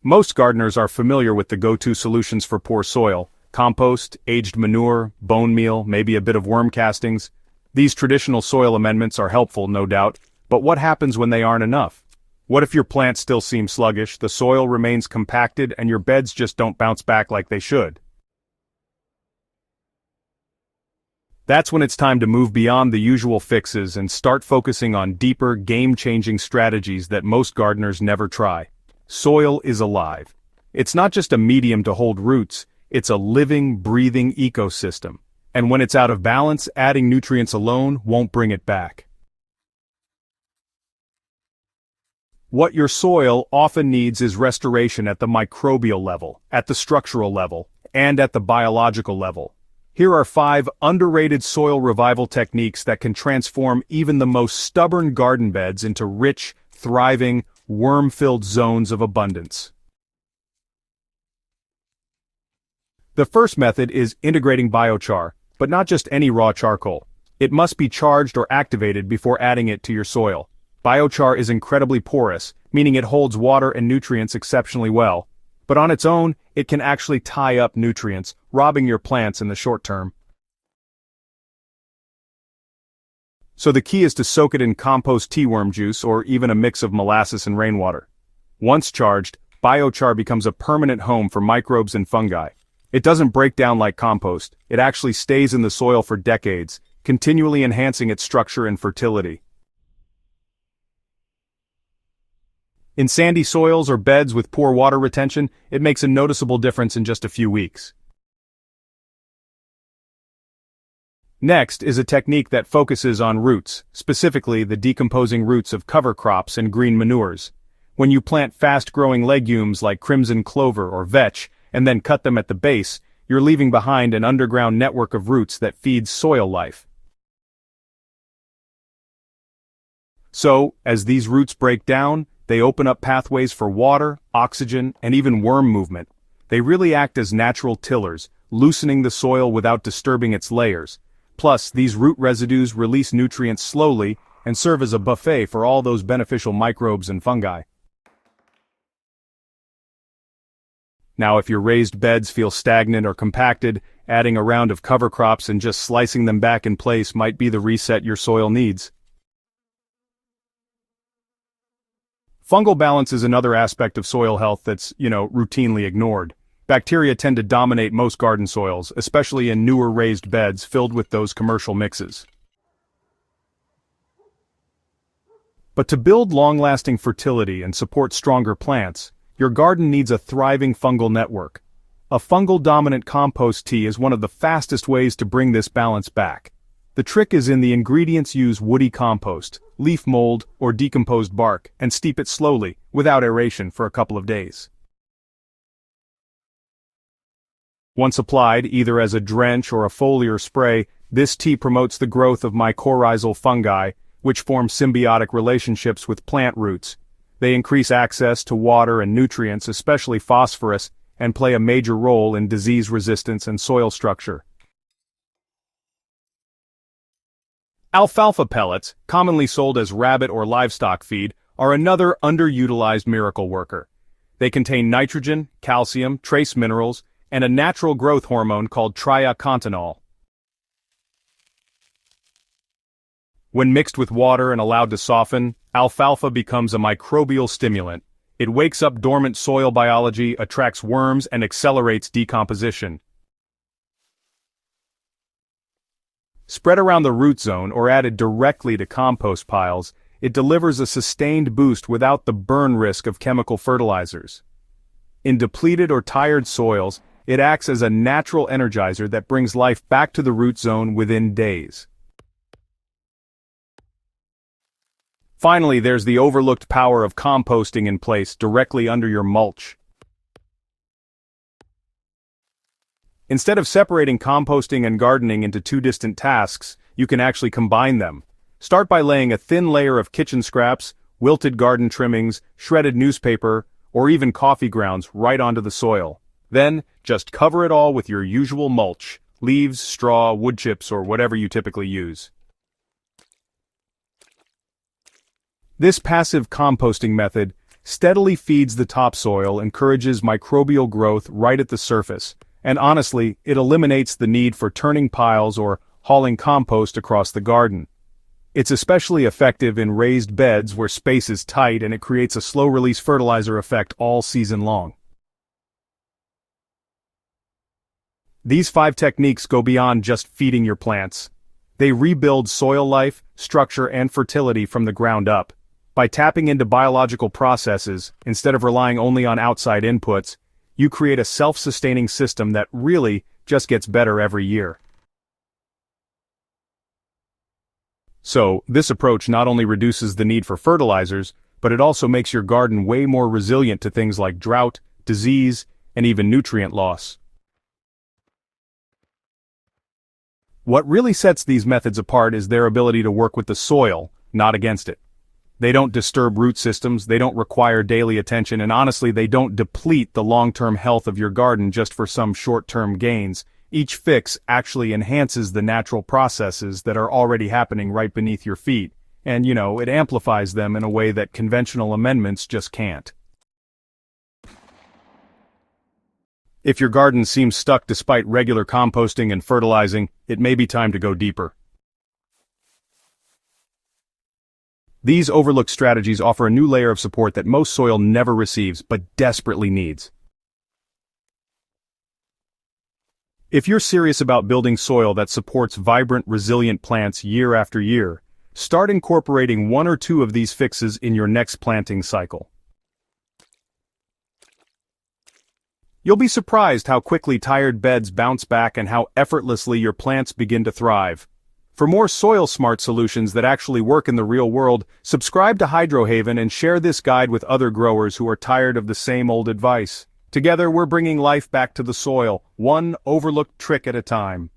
Most gardeners are familiar with the go-to solutions for poor soil: compost, aged manure, bone meal, maybe a bit of worm castings. These traditional soil amendments are helpful, no doubt, but what happens when they aren't enough? What if your plants still seem sluggish, the soil remains compacted, and your beds just don't bounce back like they should? That's when it's time to move beyond the usual fixes and start focusing on deeper, game-changing strategies that most gardeners never try. Soil is alive. It's not just a medium to hold roots, it's a living, breathing ecosystem. And when it's out of balance, adding nutrients alone won't bring it back. What your soil often needs is restoration at the microbial level, at the structural level, and at the biological level. Here are 5 underrated soil revival techniques that can transform even the most stubborn garden beds into rich, thriving, worm-filled zones of abundance. The first method is integrating biochar, but not just any raw charcoal. It must be charged or activated before adding it to your soil. Biochar is incredibly porous, meaning it holds water and nutrients exceptionally well. But on its own, it can actually tie up nutrients, robbing your plants in the short term. So the key is to soak it in compost tea worm juice or even a mix of molasses and rainwater. Once charged, biochar becomes a permanent home for microbes and fungi. It doesn't break down like compost, it actually stays in the soil for decades, continually enhancing its structure and fertility. In sandy soils or beds with poor water retention, it makes a noticeable difference in just a few weeks. Next is a technique that focuses on roots, specifically the decomposing roots of cover crops and green manures. When you plant fast-growing legumes like crimson clover or vetch, and then cut them at the base, you're leaving behind an underground network of roots that feeds soil life. So, as these roots break down, they open up pathways for water, oxygen, and even worm movement. They really act as natural tillers, loosening the soil without disturbing its layers. Plus, these root residues release nutrients slowly and serve as a buffet for all those beneficial microbes and fungi. Now, if your raised beds feel stagnant or compacted, adding a round of cover crops and just slicing them back in place might be the reset your soil needs. Fungal balance is another aspect of soil health that's, routinely ignored. Bacteria tend to dominate most garden soils, especially in newer raised beds filled with those commercial mixes. But to build long-lasting fertility and support stronger plants, your garden needs a thriving fungal network. A fungal-dominant compost tea is one of the fastest ways to bring this balance back. The trick is in the ingredients. Use woody compost, leaf mold, or decomposed bark, and steep it slowly, without aeration, for a couple of days. Once applied, either as a drench or a foliar spray, this tea promotes the growth of mycorrhizal fungi, which form symbiotic relationships with plant roots. They increase access to water and nutrients, especially phosphorus, and play a major role in disease resistance and soil structure. Alfalfa pellets, commonly sold as rabbit or livestock feed, are another underutilized miracle worker. They contain nitrogen, calcium, trace minerals, and a natural growth hormone called triacontanol. When mixed with water and allowed to soften, alfalfa becomes a microbial stimulant. It wakes up dormant soil biology, attracts worms, and accelerates decomposition. Spread around the root zone or added directly to compost piles, it delivers a sustained boost without the burn risk of chemical fertilizers. In depleted or tired soils, it acts as a natural energizer that brings life back to the root zone within days. Finally, there's the overlooked power of composting in place directly under your mulch. Instead of separating composting and gardening into two distant tasks, you can actually combine them. Start by laying a thin layer of kitchen scraps, wilted garden trimmings, shredded newspaper, or even coffee grounds right onto the soil. Then, just cover it all with your usual mulch, leaves, straw, wood chips, or whatever you typically use. This passive composting method steadily feeds the topsoil, encourages microbial growth right at the surface, and honestly, it eliminates the need for turning piles or hauling compost across the garden. It's especially effective in raised beds where space is tight, and it creates a slow-release fertilizer effect all season long. These 5 techniques go beyond just feeding your plants. They rebuild soil life, structure, and fertility from the ground up. By tapping into biological processes, instead of relying only on outside inputs, you create a self-sustaining system that really just gets better every year. So, this approach not only reduces the need for fertilizers, but it also makes your garden way more resilient to things like drought, disease, and even nutrient loss. What really sets these methods apart is their ability to work with the soil, not against it. They don't disturb root systems, they don't require daily attention, and honestly, they don't deplete the long-term health of your garden just for some short-term gains. Each fix actually enhances the natural processes that are already happening right beneath your feet, and it amplifies them in a way that conventional amendments just can't. If your garden seems stuck despite regular composting and fertilizing, it may be time to go deeper. These overlooked strategies offer a new layer of support that most soil never receives, but desperately needs. If you're serious about building soil that supports vibrant, resilient plants year after year, start incorporating 1 or 2 of these fixes in your next planting cycle. You'll be surprised how quickly tired beds bounce back and how effortlessly your plants begin to thrive. For more soil-smart solutions that actually work in the real world, subscribe to HydroHaven and share this guide with other growers who are tired of the same old advice. Together we're bringing life back to the soil, one overlooked trick at a time.